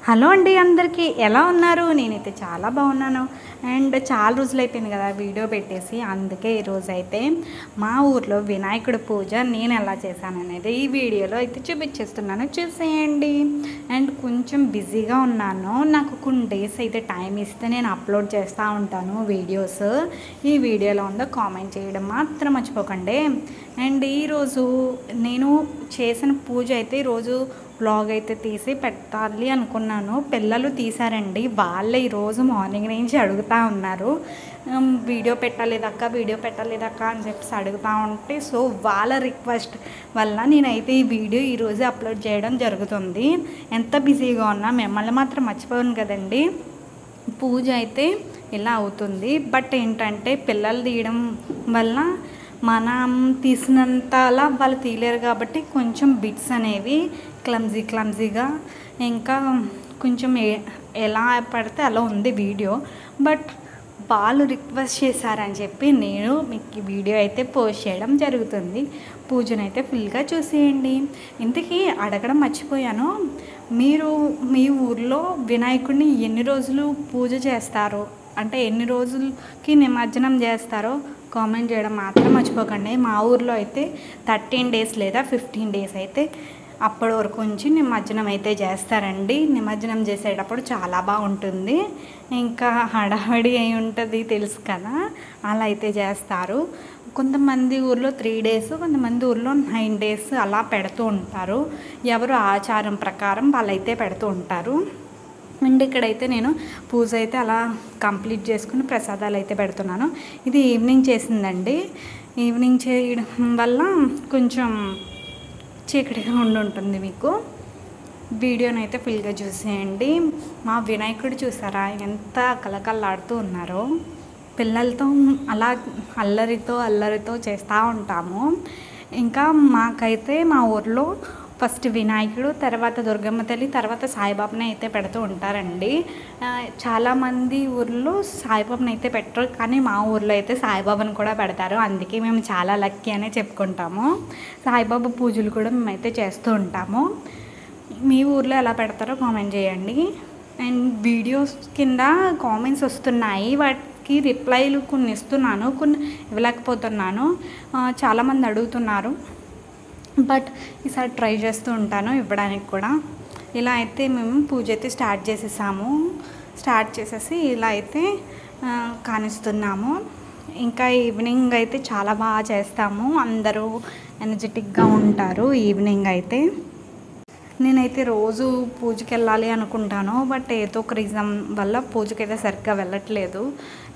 Hello అండి, అందరికీ ఎలా ఉన్నారు? నేనైతే చాలా బాగున్నాను. అండ్ చాలా రోజులు అయిపోయింది కదా వీడియో పెట్టేసి. అందుకే ఈరోజు అయితే మా ఊర్లో వినాయకుడి పూజ నేను ఎలా చేశాను అనేది ఈ వీడియోలో అయితే చూపించేస్తున్నాను, చూసేయండి. అండ్ కొంచెం బిజీగా ఉన్నాను, నాకు కొన్ని డేస్ అయితే టైం ఇస్తే నేను అప్లోడ్ చేస్తూ ఉంటాను వీడియోస్. ఈ వీడియోలో ఉందో కామెంట్ చేయడం మాత్రం మర్చిపోకండి. అండ్ ఈరోజు నేను చేసిన పూజ అయితే ఈరోజు వ్లాగ్ అయితే తీసి పెట్టాలి అనుకున్నాను. పిల్లలు తీశారండి, వాళ్ళే ఈరోజు మార్నింగ్ నుంచి అడుగుతూ ఉన్నారు, వీడియో పెట్టలేదక్క వీడియో పెట్టలేదక్క అని చెప్పేసి అడుగుతూ ఉంటే, సో వాళ్ళ రిక్వెస్ట్ వల్ల నేనైతే ఈ వీడియో ఈరోజు అప్లోడ్ చేయడం జరుగుతుంది. ఎంత బిజీగా ఉన్నా మిమ్మల్ని మాత్రం మర్చిపోను కదండి. పూజ అయితే ఇలా అవుతుంది. బట్ ఏంటంటే పిల్లలు తీయడం వల్ల మనం తీసినంతలా వాళ్ళు తీయలేరు కాబట్టి కొంచెం బిట్స్ అనేవి క్లమ్జీగా, ఇంకా కొంచెం ఎలా పడితే అలా ఉంది వీడియో. బట్ వాళ్ళు రిక్వెస్ట్ చేశారని చెప్పి నేను మీకు ఈ వీడియో అయితే పోస్ట్ చేయడం జరుగుతుంది. పూజనైతే ఫుల్గా చూసేయండి. ఇంతకీ అడగడం మర్చిపోయాను, మీరు మీ ఊర్లో వినాయకుడిని ఎన్ని రోజులు పూజ చేస్తారు, అంటే ఎన్ని రోజులకి నిమజ్జనం చేస్తారో కామెంట్ చేయడం మాత్రం మర్చిపోకండి. మా ఊర్లో అయితే 13 డేస్ లేదా 15 డేస్ అయితే అప్పటి వరకు నుంచి నిమజ్జనం అయితే చేస్తారండి. నిమజ్జనం చేసేటప్పుడు చాలా బాగుంటుంది, ఇంకా హడావిడి అయి ఉంటుంది తెలుసు కదా, అలా అయితే చేస్తారు. కొంతమంది ఊర్లో 3 డేస్, కొంతమంది ఊర్లో 9 డేస్ అలా పెడుతూ ఉంటారు. ఎవరు ఆచారం ప్రకారం వాళ్ళైతే పెడుతూ ఉంటారు. అండ్ ఇక్కడైతే నేను పూజ అయితే అలా కంప్లీట్ చేసుకుని ప్రసాదాలు అయితే పెడుతున్నాను. ఇది ఈవినింగ్ చేసిందండి. ఈవినింగ్ చేయడం వల్ల కొంచెం చీకటిగా ఉంటుంది. మీకు వీడియోని అయితే ఫుల్గా చూసేయండి. మా వినాయకుడు చూసారా ఎంత కలకల్లాడుతూ ఉన్నారో. పిల్లలతో అలా అల్లరితో చేస్తూ ఉంటాము. ఇంకా మాకైతే మా ఊర్లో ఫస్ట్ వినాయకుడు, తర్వాత దుర్గమ్మ తల్లి, తర్వాత సాయిబాబాని అయితే పెడుతూ ఉంటారండి. చాలామంది ఊర్లో సాయిబాబాని అయితే పెట్టరు, కానీ మా ఊర్లో అయితే సాయిబాబాని కూడా పెడతారు. అందుకే మేము చాలా లక్కీ అనే చెప్పుకుంటాము. సాయిబాబా పూజలు కూడా మేమైతే చేస్తూ ఉంటాము. మీ ఊర్లో ఎలా పెడతారో కామెంట్ చేయండి. అండ్ వీడియోస్ కింద కామెంట్స్ వస్తున్నాయి, వాటికి రిప్లైలు కొన్ని ఇస్తున్నాను, కొన్ని ఇవ్వలేకపోతున్నాను. చాలామంది అడుగుతున్నారు, బట్ ఈసారి ట్రై చేస్తూ ఉంటాను ఇవ్వడానికి కూడా. ఇలా అయితే మేము పూజ అయితే స్టార్ట్ చేసేసి ఇలా అయితే కానిస్తున్నాము. ఇంకా ఈవినింగ్ అయితే చాలా బాగా చేస్తాము, అందరూ ఎనర్జెటిక్గా ఉంటారు. ఈవినింగ్ అయితే నేనైతే రోజు పూజకి వెళ్ళాలి అనుకుంటాను, బట్ ఏదో ఒక రీజన్ వల్ల పూజకైతే సరిగ్గా వెళ్ళట్లేదు.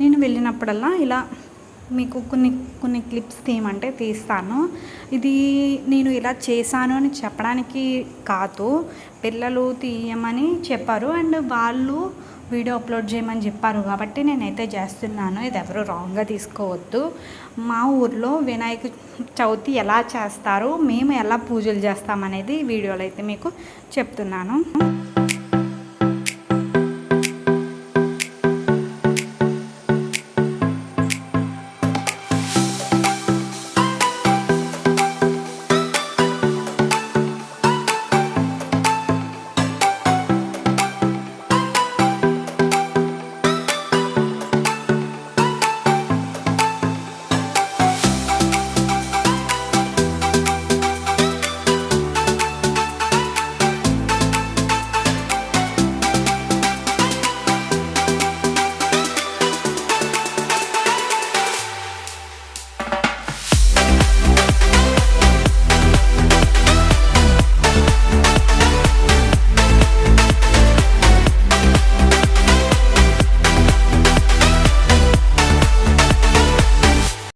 నేను వెళ్ళినప్పుడల్లా ఇలా మీకు కొన్ని క్లిప్స్ తీయమంటే తీస్తాను. ఇది నేను ఇలా చేశాను అని చెప్పడానికి కాదు, పిల్లలు తీయమని చెప్పారు అండ్ వాళ్ళు వీడియో అప్లోడ్ చేయమని చెప్పారు కాబట్టి నేనైతే చేస్తున్నాను. ఇది ఎవరు రాంగ్గా తీసుకోవద్దు. మా ఊర్లో వినాయక చవితి ఎలా చేస్తారు, మేము ఎలా పూజలు చేస్తామనేది వీడియోలో అయితే మీకు చెప్తున్నాను.